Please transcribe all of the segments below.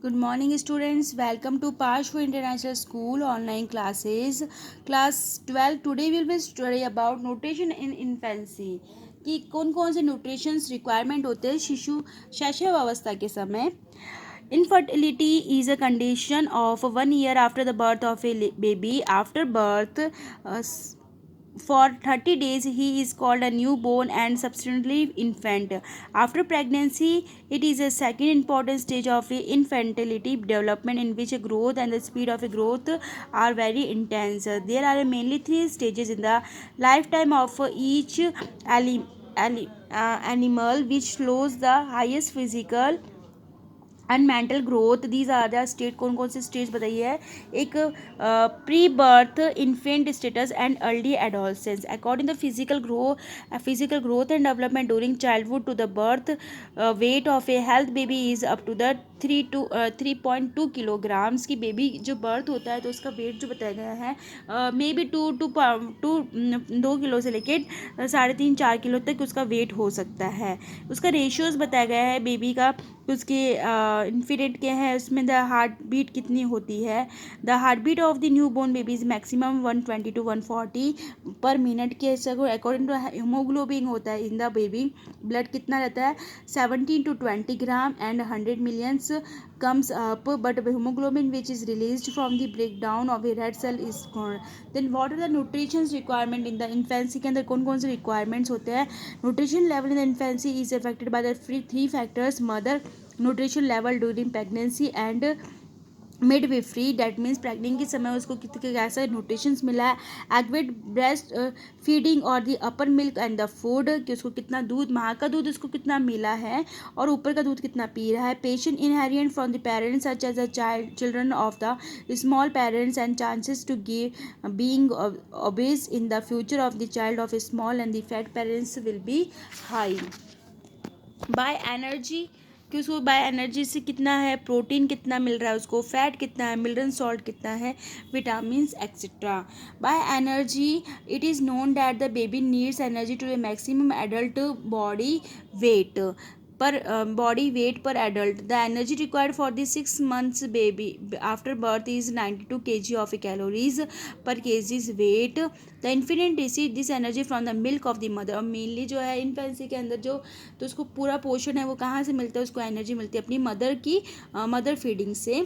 Good morning, students. Welcome to Pashwa International School online classes. Class 12. Today we will be study about nutrition in infancy. कि कौन कौन से nutritions requirement होते हैं शिशु शैशवावस्था के समय. Infertility is a condition of 1 year after the birth of a baby. After birth, for 30 days he is called a newborn and subsequently infant. After pregnancy, it is a second important stage of infantility development in which growth and the speed of growth are very intense. There are mainly three stages in the lifetime of each animal which shows the highest physical and mental growth. These are the state. कौन कौन से stage बताइए है. एक pre birth infant status and early adolescence. According the physical growth and development during childhood to the birth weight of a health baby is up to the 3.2 kilograms की. Baby जो birth होता है तो उसका wait जो बताया गया है मे बी 2 किलो से लेके 3.5-4 किलो तक उसका वेट हो सकता है. उसका रेशियोज बताया गया है बेबी का. उसके इन्फेंट क्या है उसमें द हार्ट बीट कितनी होती है. The heart beat of the new born baby is maximum 120 to 140 पर मिनट के. अकॉर्डिंग टू हीमोग्लोबिन होता है इन द बेबी. ब्लड कितना रहता है 17 to 20 gram and 100 millions comes up, but hemoglobin which is released from the breakdown of a red cell is gone. Then what are the nutrition requirement in the infancy के अंदर कौन कौन से requirements होते हैं. nutrition level in the infancy is affected by the three factors: mother nutrition level during pregnancy and mid B free. That means pregnant के समय उसको कितने कैसा न्यूट्रिशंस मिला है. एक्वेट ब्रेस्ट फीडिंग और दी अपर मिल्क एंड द फूड कि उसको कितना दूध माँ का दूध उसको कितना मिला है और ऊपर का दूध कितना पी रहा है. Patient inherent from the parents such as the children of the small parents and chances to give being obese in the future of the child of small and the fat parents will be high. By energy कि उसको by energy से कितना है. Protein कितना मिल रहा है उसको. Fat कितना है. मिनरल सॉल्ट कितना है. Vitamins etcetera. By energy it is known that the baby needs energy to a maximum adult body weight per adult. The energy required for the 6 months baby after birth is 92 kg of calories per kg's weight. The infant receives this energy from the milk of the mother. और mainly जो है infancy के अंदर जो तो उसको पूरा पोषण है वो कहाँ से मिलता है. उसको एनर्जी मिलती है अपनी मदर की मदर फीडिंग से.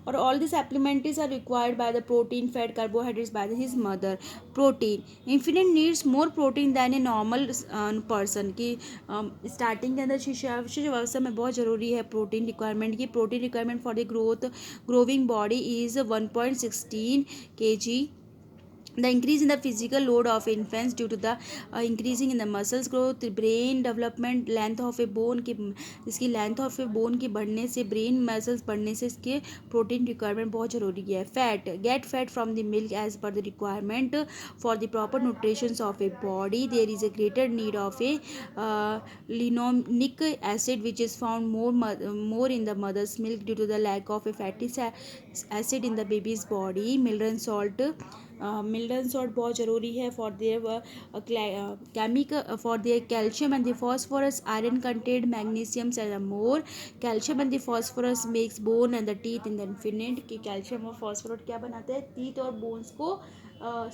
और all this supplementaries are required by the protein fat carbohydrates by his mother. Protein infant needs more protein than a normal person की. स्टार्टिंग के अंदर शिशु अवस्था में बहुत ज़रूरी है प्रोटीन रिक्वायरमेंट की. Protein requirement for the growing body is 1.16 kg. The increase in the physical load of infants due to the increasing in the muscles growth, brain development, length of a bone की इसकी length of a bone की बढ़ने से brain muscles बढ़ने से इसके protein requirement बहुत ज़रूरी है. Fat get fat from the milk as per the requirement for the proper nutrition of a body. There is a greater need of a linoleic acid which is found more in the mother's milk due to the lack of a fatty acid in the baby's body. Mineral salt बहुत ज़रूरी है for their chemical for their calcium and the phosphorus. Iron content magnesium and more. Calcium and the phosphorus makes bone and the teeth in the infant कि calcium और phosphorus क्या बनाते हैं teeth और bones को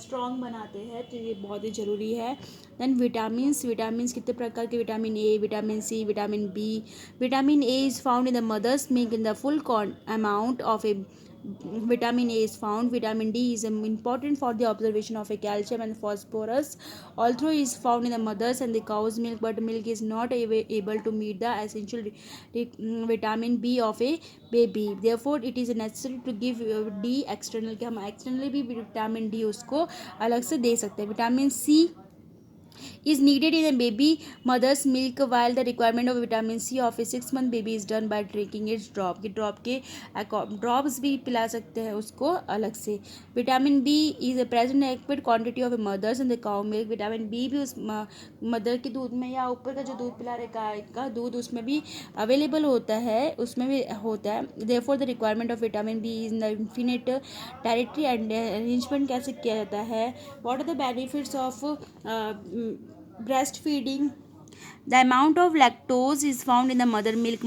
स्ट्रॉन्ग बनाते हैं. तो ये बहुत ही ज़रूरी है. देन विटामिन्स कितने प्रकार के. Vitamin A, vitamin C, vitamin B. Vitamin A is found in the mother's milk in the full amount of a vitamin A is found. Vitamin D is important for the observation of a calcium and phosphorus. Although is found in the mother's and the cow's milk, but milk is not able to meet the essential vitamin B of a baby. Therefore, it is necessary to give D external कि हम externally भी vitamin D उसको अलग से दे सकते हैं. Vitamin C is needed in a baby mother's milk while the requirement of vitamin C of a 6 month baby is done by drinking its drop कि drop के ड्रॉप्स भी पिला सकते हैं उसको अलग से. Vitamin B is a present adequate quantity of a mothers in the cow milk. Vitamin B भी उस मदर के दूध में या ऊपर का जो दूध पिला रहे गाय का दूध उसमें भी अवेलेबल होता है उसमें भी होता है. Therefore the requirement of vitamin B is in the infinite directory and arrangement कैसे किया जाता है. What are the benefits of breast feeding. The amount of lactose is found in the mother milk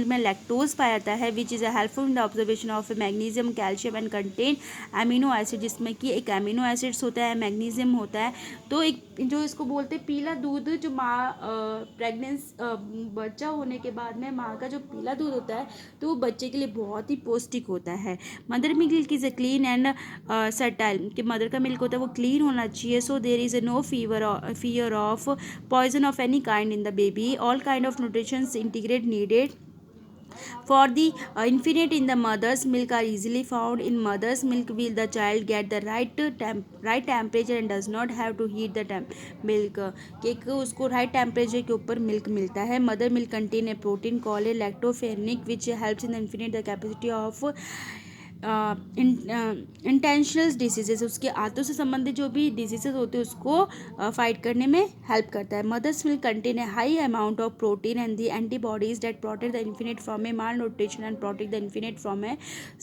में लैक्टोज पाया जाता है which is helpful in the observation of magnesium calcium and contain amino acid, जिसमें कि एक amino acids होता है, magnesium होता है। तो एक जो इसको बोलते हैं पीला दूध, जो माँ प्रेगनेंस बच्चा होने के बाद में माँ का जो पीला दूध होता है तो वो बच्चे के लिए बहुत ही पौष्टिक होता है। Mother milk is a clean and sterile, कि मदर का मिल्क होता है वो क्लीन होना चाहिए। So there is no fear of poison of any kind in the baby. All kind of nutritions integrate needed for the infant in the mother's milk are easily found in mother's milk. Will the child get the right temperature and does not have to heat the milk, कि उसको right temperature के ऊपर milk मिलता है। mother milk contain a protein called a lactoferric which helps in the infant the capacity of intentional diseases, उसके आंतों से संबंधित जो भी डिजीजेज होते हैं उसको फाइट करने में हेल्प करता है। Mothers milk contain a high amount of protein and the antibodies that protect the infant from a malnutrition and protect the infant from a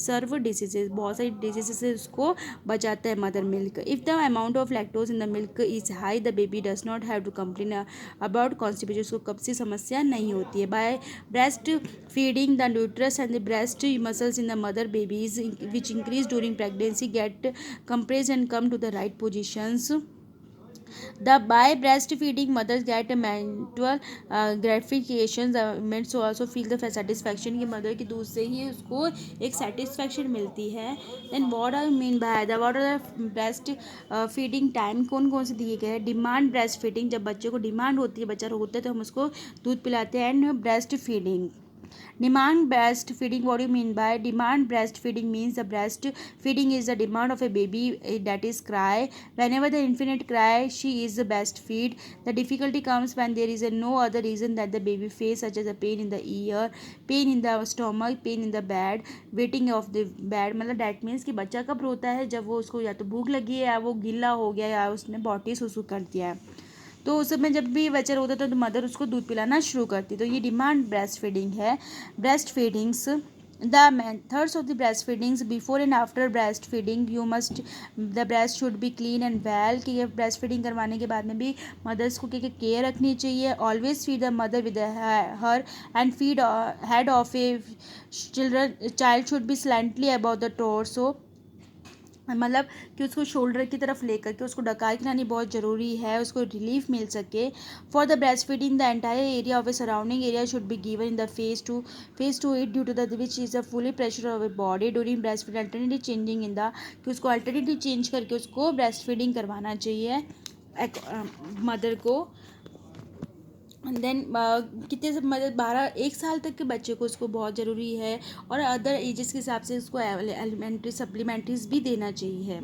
severe diseases, बहुत सारी डिजीजेज से उसको बचाता है mother milk. If the amount of lactose in the milk is high the baby does not have to complain about constipation, उसको कब्ज़ी समस्या नहीं होती है। By breast feeding the न्यूट्रस and the breast muscles in the mother babies which increase during pregnancy get compressed and come to the right positions. The by breastfeeding mothers get a mental gratification. The women so also feel the satisfaction कि mother के दूध से ही उसको एक satisfaction मिलती है। Then what I mean by the what are the breast feeding time कौन कौन से दिए गए हैं? डिमांड ब्रेस्ट फीडिंग, जब बच्चे को डिमांड होती है, बच्चा रोता है तो हम उसको दूध पिलाते हैं। And breast feeding, demand breastfeeding, what do you mean by demand breastfeeding? Means the breastfeeding is the demand of a baby that is cry. Whenever the infant cry, she is the breastfeed. The difficulty comes when there is no other reason that the baby face, such as a pain in the ear, pain in the stomach, pain in the bed, waiting of the bed. मतलब that means कि बच्चा कब रोता है? जब वो उसको या तो भूख लगी है या वो गिल्ला हो गया या उसने बॉटी सुसु कर दिया है, तो उस समय जब भी बच्चा रोता था तो मदर उसको दूध पिलाना शुरू करती। तो ये डिमांड ब्रेस्ट फीडिंग है। Breast feedings, the methods of the breast feedings, before and after breast feeding you must the breast should be clean and well, कि ये ब्रेस्ट फीडिंग करवाने के बाद में भी मदर्स को क्या केयर रखनी चाहिए। Always feed the mother with her and feed head of a child should be slantly about the torso, मतलब कि उसको शोल्डर की तरफ लेकर के उसको ढका खिलानी बहुत ज़रूरी है, उसको रिलीफ मिल सके। For the breast feeding the entire area of a surrounding area should be given in the face to it due to the which is a fully pressure of a body during breast feed alternative changing in the, कि उसको alternative change करके उसको breast feeding करवाना चाहिए mother को। Then कितने से मतलब 1 साल तक के बच्चे को उसको बहुत ज़रूरी है, और अदर एजेस के हिसाब से उसको एलिमेंट्री सप्लीमेंट्रीज भी देना चाहिए।